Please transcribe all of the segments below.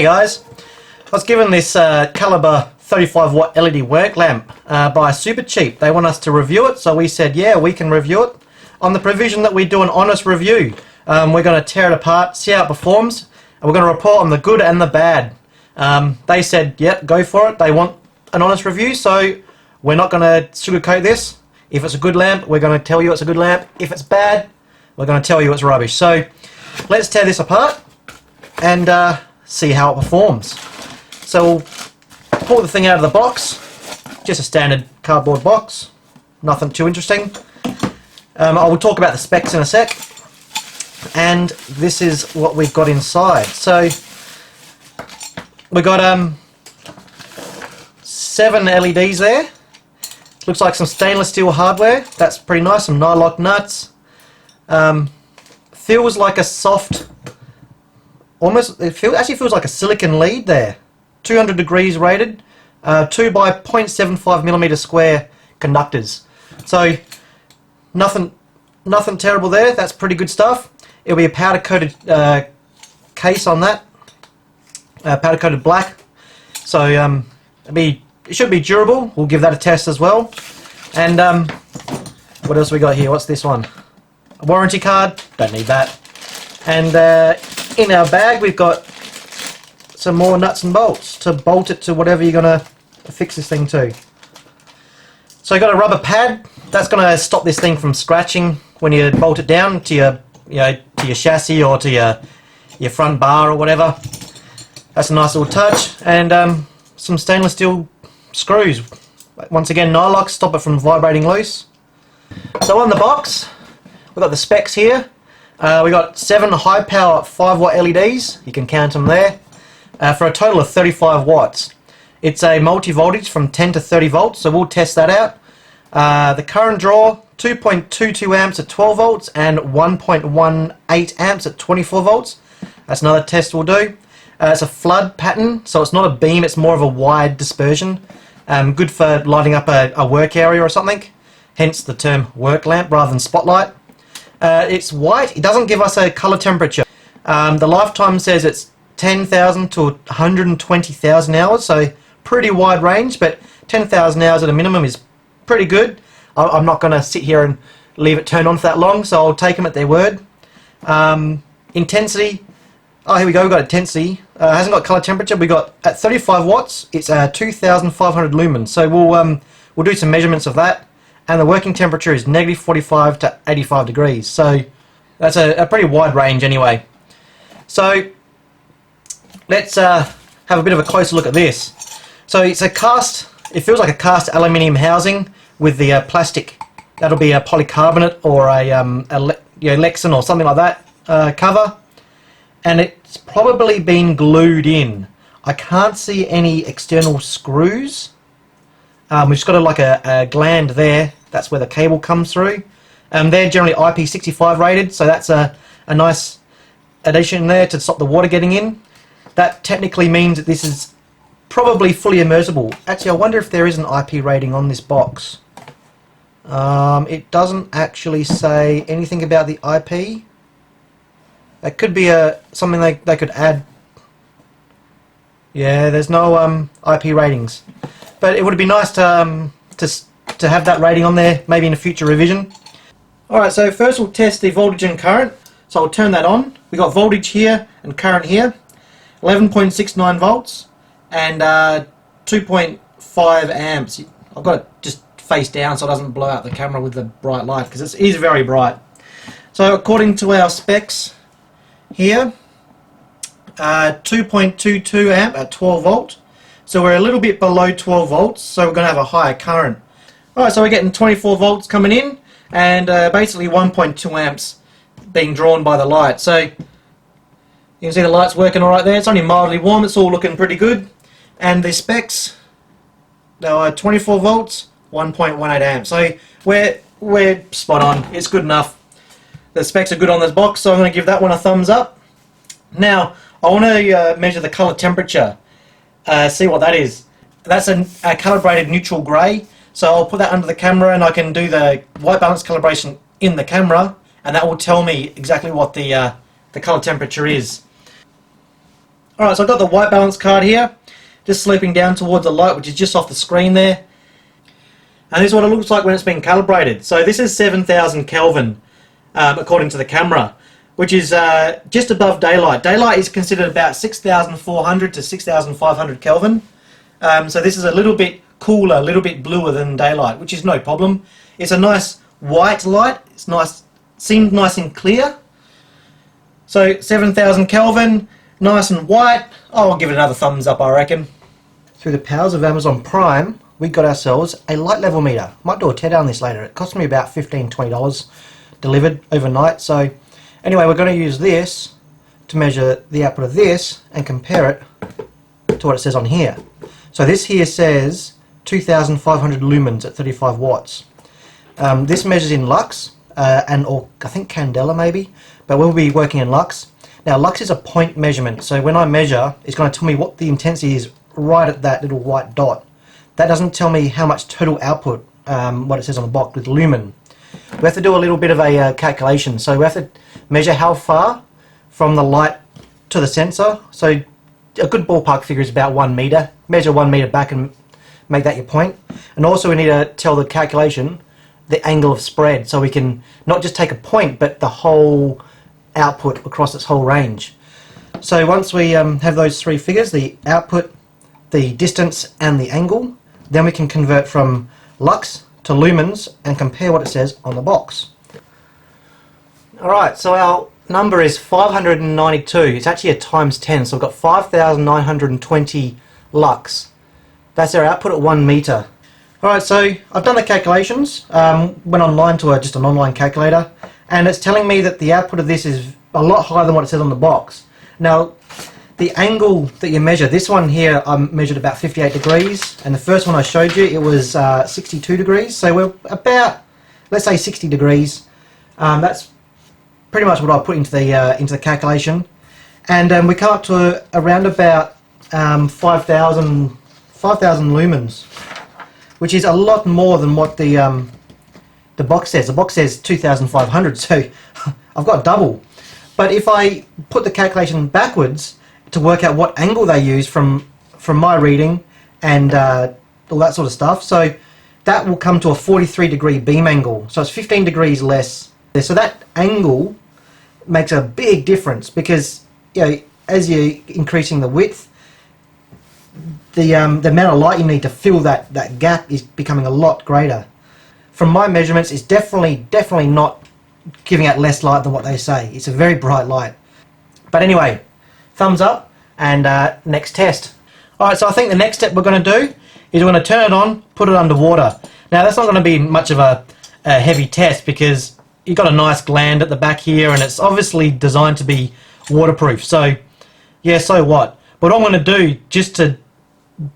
Hey guys, I was given this caliber 35 watt LED work lamp by Supercheap. They want us to review it, so we said yeah, we can review it on the provision that we do an honest review. We're going to tear it apart, see how it performs, and we're going to report on the good and the bad. They said yep, go for it. They want an honest review, so we're not going to sugarcoat this. If it's a good lamp, we're going to tell you it's a good lamp. If it's bad, we're going to tell you it's rubbish. So let's tear this apart and see how it performs. So we'll pull the thing out of the box, just a standard cardboard box, nothing too interesting. I will talk about the specs in a sec, and this is what we've got inside. So we've got 7 LEDs there. Looks like some stainless steel hardware. That's pretty nice. Some nylock nuts. Feels like a soft, actually feels like a silicon lead there. 200 degrees rated, 2 by 0.75mm square conductors. So nothing terrible there. That's pretty good stuff. It'll be a powder coated case on that, powder coated black. So it should be durable. We'll give that a test as well. And what else we got here? What's this one? A warranty card. Don't need that. And in our bag we've got some more nuts and bolts to bolt it to whatever you're gonna fix this thing to. So you've got a rubber pad that's gonna stop this thing from scratching when you bolt it down to your, to your chassis or to your front bar or whatever. That's a nice little touch. And some stainless steel screws. Once again, nylock, stop it from vibrating loose. So on the box, we've got the specs here. We've got 7 high power 5 watt LEDs, you can count them there, for a total of 35 watts. It's a multi-voltage from 10 to 30 volts, so we'll test that out. The current draw, 2.22 amps at 12 volts and 1.18 amps at 24 volts. That's another test we'll do. It's a flood pattern, so it's not a beam, it's more of a wide dispersion. Good for lighting up a work area or something, hence the term work lamp rather than spotlight. It's white. It doesn't give us a colour temperature. The lifetime says it's 10,000 to 120,000 hours, so pretty wide range, but 10,000 hours at a minimum is pretty good. I'm not going to sit here and leave it turned on for that long, so I'll take them at their word. Intensity. Oh, here we go. We've got intensity. Hasn't got colour temperature. We got at 35 watts. It's 2,500 lumens. So we'll do some measurements of that. And the working temperature is -45 to 85 degrees. So that's a pretty wide range anyway. So let's have a bit of a closer look at this. So it's a cast. It feels like a cast aluminium housing with the plastic. That'll be a polycarbonate or a Lexan or something like that cover. And it's probably been glued in. I can't see any external screws. We've just got like a gland there. That's where the cable comes through. They're generally IP65 rated, so that's a nice addition there to stop the water getting in. That technically means that this is probably fully immersible. Actually, I wonder if there is an IP rating on this box. It doesn't actually say anything about the IP. That could be something they could add. Yeah, there's no IP ratings, but it would be nice to have that rating on there, maybe in a future revision. Alright, so first we'll test the voltage and current. So I'll turn that on. We got voltage here and current here, 11.69 volts and 2.5 amps. I've got it just face down so it doesn't blow out the camera with the bright light, because it is very bright. So according to our specs here, 2.22 amp at 12 volt. So we're a little bit below 12 volts, so we're going to have a higher current. Alright, so we're getting 24 volts coming in and basically 1.2 amps being drawn by the light. So you can see the light's working alright there. It's only mildly warm, it's all looking pretty good. And the specs, they are 24 volts, 1.18 amps. So we're spot on, it's good enough. The specs are good on this box, so I'm going to give that one a thumbs up. Now, I want to measure the colour temperature, see what that is. That's a calibrated neutral grey, so I'll put that under the camera and I can do the white balance calibration in the camera, and that will tell me exactly what the colour temperature is. Alright, so I've got the white balance card here, just sloping down towards the light, which is just off the screen there. And this is what it looks like when it's been calibrated. So this is 7,000 Kelvin, according to the camera, which is just above daylight. Daylight is considered about 6,400 to 6,500 Kelvin. So this is a little bit cooler, a little bit bluer than daylight, which is no problem. It's a nice white light. It's nice, seemed nice and clear. So 7,000 Kelvin, nice and white. Oh, I'll give it another thumbs up, I reckon. Through the powers of Amazon Prime, we got ourselves a light level meter. Might do a tear down this later. It cost me about $15–20 delivered overnight. So anyway, we're going to use this to measure the output of this and compare it to what it says on here. So this here says 2,500 lumens at 35 watts. This measures in lux, or I think candela maybe, but we'll be working in lux. Now lux is a point measurement, so when I measure, it's going to tell me what the intensity is right at that little white dot. That doesn't tell me how much total output, what it says on the box with lumen. We have to do a little bit of a calculation, so we have to measure how far from the light to the sensor. So a good ballpark figure is about 1 meter. Measure 1 meter back and make that your point. And also we need to tell the calculation the angle of spread, so we can not just take a point but the whole output across its whole range. So once we have those three figures, the output, the distance and the angle, then we can convert from lux to lumens and compare what it says on the box. Alright, so our number is 592. It's actually a times 10, so we've got 5,920 lux. That's our output at 1 meter. Alright, so I've done the calculations, went online to just an online calculator, and it's telling me that the output of this is a lot higher than what it says on the box. Now, the angle that you measure, this one here I measured about 58 degrees, and the first one I showed you, it was 62 degrees, so we're about, let's say 60 degrees. That's pretty much what I put into the calculation, and we come up to around about 5,000 lumens, which is a lot more than what the box says. The box says 2,500, so I've got double. But if I put the calculation backwards to work out what angle they use from my reading and all that sort of stuff, so that will come to a 43 degree beam angle. So it's 15 degrees less. So that angle makes a big difference because, you know, as you're increasing the width, the amount of light you need to fill that gap is becoming a lot greater. From my measurements, it's definitely not giving out less light than what they say. It's a very bright light. But anyway, thumbs up, and next test. Alright, so I think the next step we're going to do is we're going to turn it on, put it underwater. Now that's not going to be much of a heavy test because you've got a nice gland at the back here and it's obviously designed to be waterproof. So yeah, so what? But what I'm going to do, just to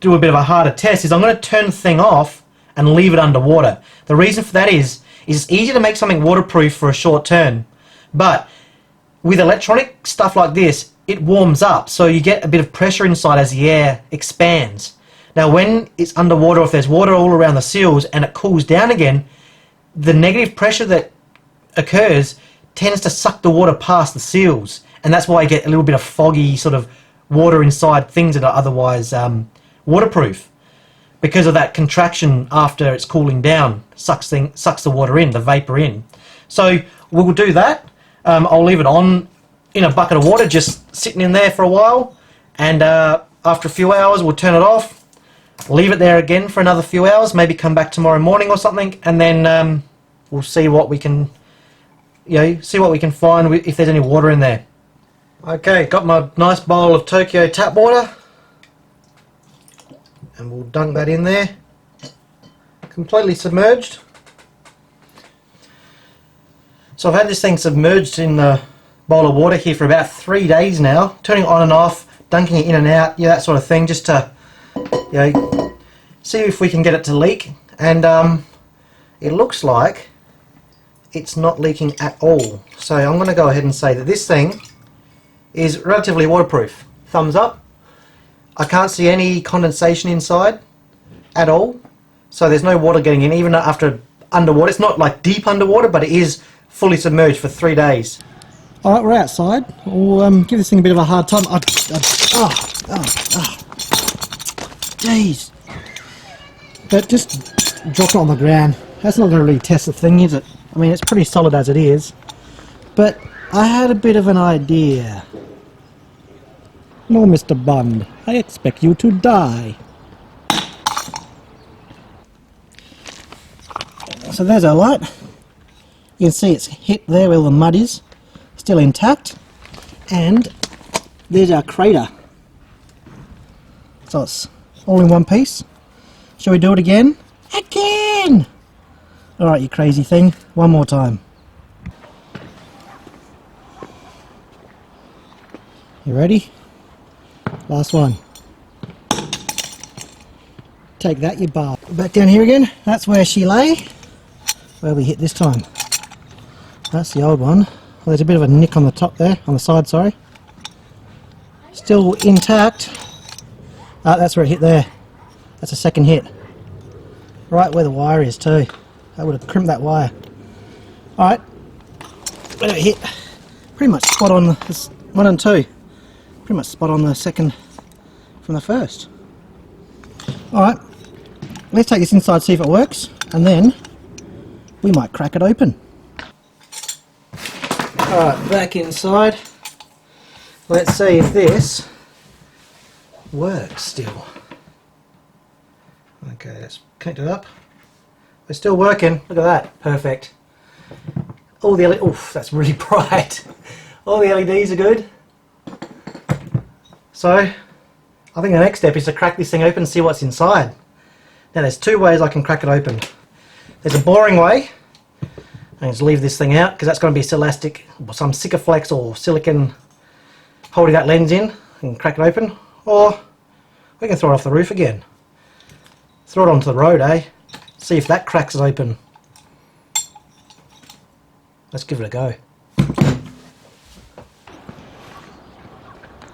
do a bit of a harder test, is I'm going to turn the thing off and leave it underwater. The reason for that is it's easy to make something waterproof for a short term, but with electronic stuff like this, it warms up, so you get a bit of pressure inside as the air expands. Now when it's underwater, if there's water all around the seals and it cools down again, the negative pressure that occurs tends to suck the water past the seals, and that's why you get a little bit of foggy sort of water inside things that are otherwise waterproof. Because of that contraction after it's cooling down, sucks the water in, the vapor in. So we'll do that. I'll leave it on in a bucket of water, just sitting in there for a while, and after a few hours we'll turn it off, leave it there again for another few hours, maybe come back tomorrow morning or something, and then we'll see what we can, find if there's any water in there. Okay, got my nice bowl of Tokyo tap water, and we'll dunk that in there, completely submerged. So I've had this thing submerged in the bowl of water here for about 3 days now, turning it on and off, dunking it in and out, that sort of thing, just to see if we can get it to leak. And it looks like it's not leaking at all. So I'm going to go ahead and say that this thing is relatively waterproof. Thumbs up. I can't see any condensation inside at all, so there's no water getting in even after underwater. It's not like deep underwater, but it is fully submerged for 3 days. Alright, we're outside. We'll give this thing a bit of a hard time. Jeez. But just drop it on the ground. That's not going to really test the thing, is it? I mean, it's pretty solid as it is. But I had a bit of an idea. No, Mr. Bond, I expect you to die. So there's our light. You can see it's hit there where the mud is. Still intact. And there's our crater. So it's all in one piece. Shall we do it again? Again! Alright, you crazy thing. One more time. You ready? Last one. Take that, you bar. Back down here again. That's where she lay. Where we hit this time. That's the old one. Well, there's a bit of a nick on the top there, on the side, sorry. Still intact. That's where it hit there. That's a second hit. Right where the wire is too. That would have crimped that wire. Alright. Where did it hit? Pretty much spot on this 1 and 2. Pretty much spot on the second from the first. Alright. Let's take this inside, see if it works, and then we might crack it open. Alright, back inside. Let's see if this works still. Okay, let's connect it up. We're still working. Look at that. Perfect. All the oof, that's really bright. All the LEDs are good. So, I think the next step is to crack this thing open and see what's inside. Now there's two ways I can crack it open. There's a boring way. I just leave this thing out because that's going to be elastic, or some Sikaflex or silicon holding that lens in and crack it open. Or we can throw it off the roof again. Throw it onto the road, eh? See if that cracks it open. Let's give it a go.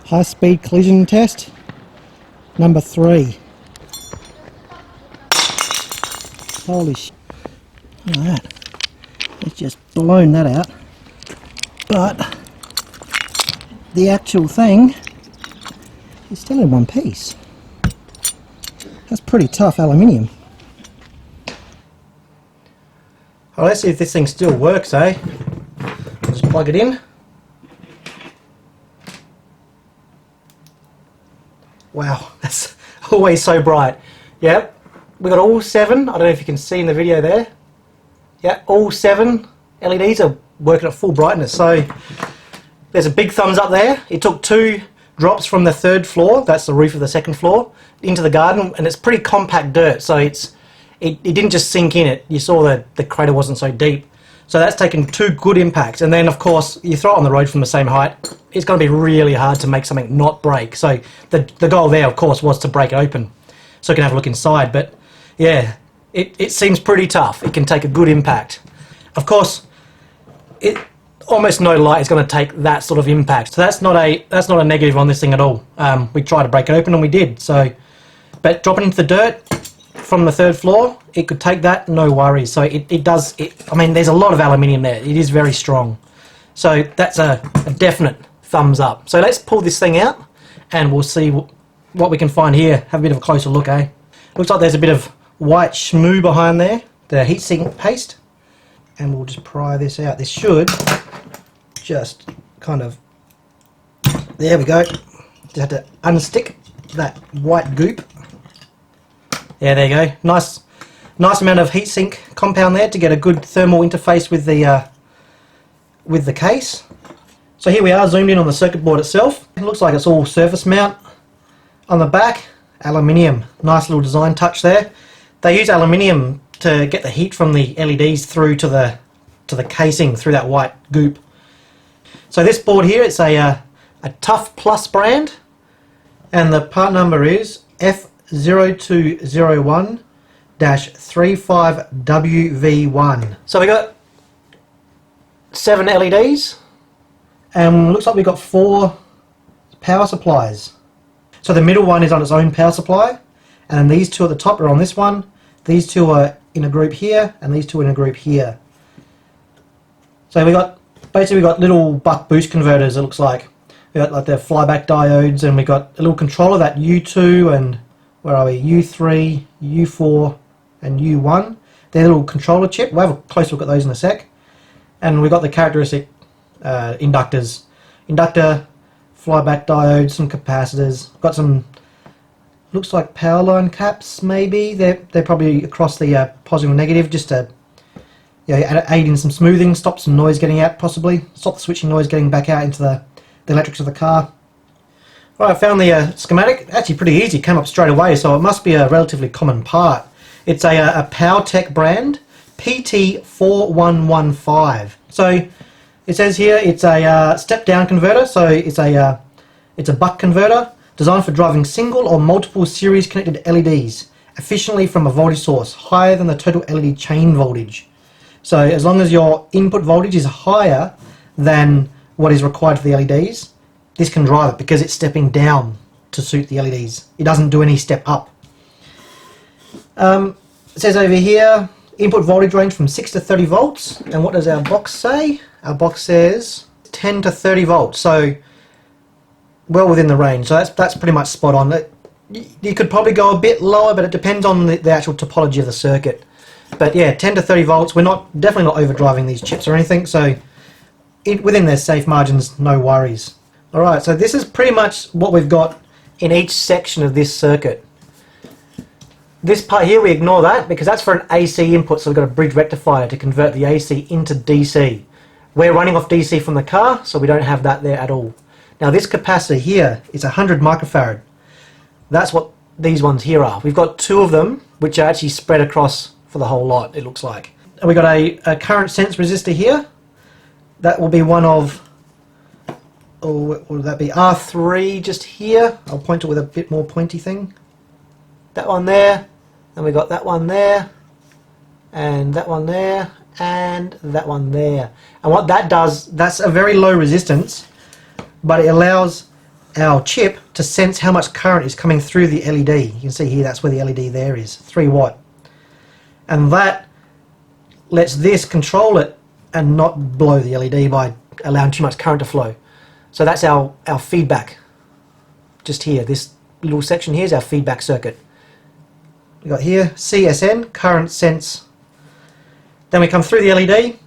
High speed collision test number 3. Holy sh! Look at that. It's just blown that out. But the actual thing is still in one piece. That's pretty tough aluminium. Well, let's see if this thing still works, eh? Just plug it in. Wow, that's always so bright. Yep, we got all 7. I don't know if you can see in the video there. Yeah, all 7 LEDs are working at full brightness. So there's a big thumbs up there. It took 2 drops from the 3rd floor, that's the roof of the 2nd floor, into the garden, and it's pretty compact dirt, so it didn't just sink in it. You saw that the crater wasn't so deep. So that's taken 2 good impacts, and then of course you throw it on the road from the same height, it's going to be really hard to make something not break. So the goal there of course was to break it open so you can have a look inside. But yeah, it seems pretty tough. It can take a good impact. Of course, almost no light is going to take that sort of impact. So that's not a negative on this thing at all. We tried to break it open and we did. So, but dropping into the dirt from the 3rd floor, it could take that, no worries. So it does. I mean, there's a lot of aluminium there. It is very strong. So that's a definite thumbs up. So let's pull this thing out and we'll see what we can find here. Have a bit of a closer look, eh? Looks like there's a bit of white schmoo behind there, the heatsink paste. And we'll just pry this out. This should just kind of, there we go. Just have to unstick that white goop. Yeah, there you go. Nice amount of heatsink compound there to get a good thermal interface with the case. So here we are, zoomed in on the circuit board itself. It looks like it's all surface mount. On the back, aluminium. Nice little design touch there. They use aluminium to get the heat from the LEDs through to the casing through that white goop. So this board here, it's a Tough Plus brand, and the part number is F0201-35WV1. So we got 7 LEDs, and looks like we got 4 power supplies. So the middle one is on its own power supply, and these 2 at the top are on this one. These 2 are in a group here, and these 2 in a group here. So we got basically we've got little buck boost converters, it looks like. We've got like the flyback diodes, and we've got a little controller, that U2 and, where are we, U3, U4 and U1. They're a little controller chip. We'll have a closer look at those in a sec. And we've got the characteristic inductors. Inductor, flyback diodes, some capacitors. Got some, looks like power line caps maybe. They're probably across the positive and negative, just to aid in some smoothing, stop some noise getting out possibly. Stop the switching noise getting back out into the electrics of the car. Right, I found the schematic. Actually pretty easy, came up straight away, so it must be a relatively common part. It's a PowerTech brand, PT4115. So it says here it's a step-down converter, so it's a buck converter designed for driving single or multiple series connected LEDs efficiently from a voltage source higher than the total LED chain voltage. So as long as your input voltage is higher than what is required for the LEDs, this can drive it because it's stepping down to suit the LEDs. It doesn't do any step up. It says over here, input voltage range from 6 to 30 volts. And what does our box say? Our box says 10 to 30 volts. So well within the range. So that's pretty much spot on. You could probably go a bit lower, but it depends on the actual topology of the circuit. But yeah, 10 to 30 volts. We're definitely not overdriving these chips or anything. So within their safe margins, no worries. Alright, so this is pretty much what we've got in each section of this circuit. This part here, we ignore that because that's for an AC input, so we've got a bridge rectifier to convert the AC into DC. We're running off DC from the car, so we don't have that there at all. Now this capacitor here is 100 microfarad. That's what these ones here are. We've got two of them, which are actually spread across for the whole lot, it looks like. And we've got a current sense resistor here. That will be one of, what would that be, R3 just here. I'll point it with a bit more pointy thing. That one there, and we got that one there, and that one there, and that one there. And what that does, that's a very low resistance, but it allows our chip to sense how much current is coming through the LED. You can see here, that's where the LED there is, 3 watt. And that lets this control it and not blow the LED by allowing too much current to flow. So that's our feedback. Just here, this little section here is our feedback circuit. We got here CSN, current sense. Then we come through the LED,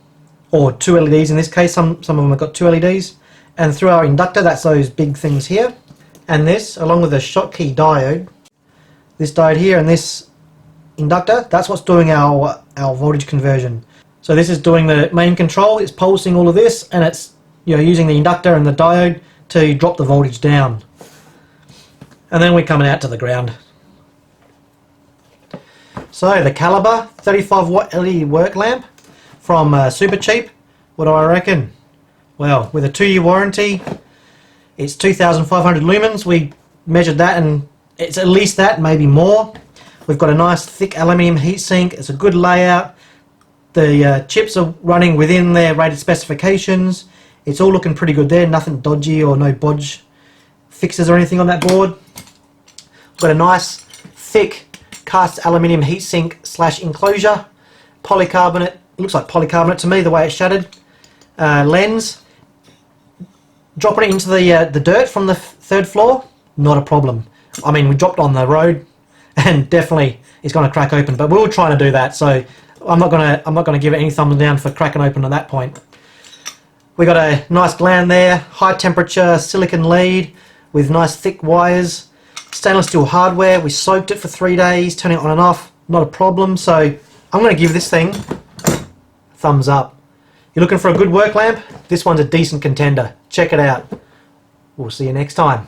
or 2 LEDs in this case, some of them have got 2 LEDs, and through our inductor, that's those big things here. And this, along with the Schottky diode, this diode here and this inductor, that's what's doing our voltage conversion. So this is doing the main control, it's pulsing all of this, and it's using the inductor and the diode to drop the voltage down. And then we're coming out to the ground. So the Caliber 35 watt LED work lamp from Supercheap. What do I reckon? Well, with a 2-year warranty, it's 2,500 lumens. We measured that and it's at least that, maybe more. We've got a nice thick aluminium heatsink. It's a good layout. The chips are running within their rated specifications. It's all looking pretty good there. Nothing dodgy or no bodge fixes or anything on that board. We've got a nice thick cast aluminium heatsink / enclosure. Polycarbonate. It looks like polycarbonate to me the way it's shuttered. Lens. Dropping it into the dirt from the 3rd floor, not a problem. I mean, we dropped on the road and definitely it's going to crack open, but we were trying to do that, so I'm not gonna give it any thumbs down for cracking open at that point. We got a nice gland there, high temperature silicon lead with nice thick wires, stainless steel hardware. We soaked it for 3 days, turning it on and off, not a problem. So I'm going to give this thing a thumbs up. You're looking for a good work lamp? This one's a decent contender. Check it out. We'll see you next time.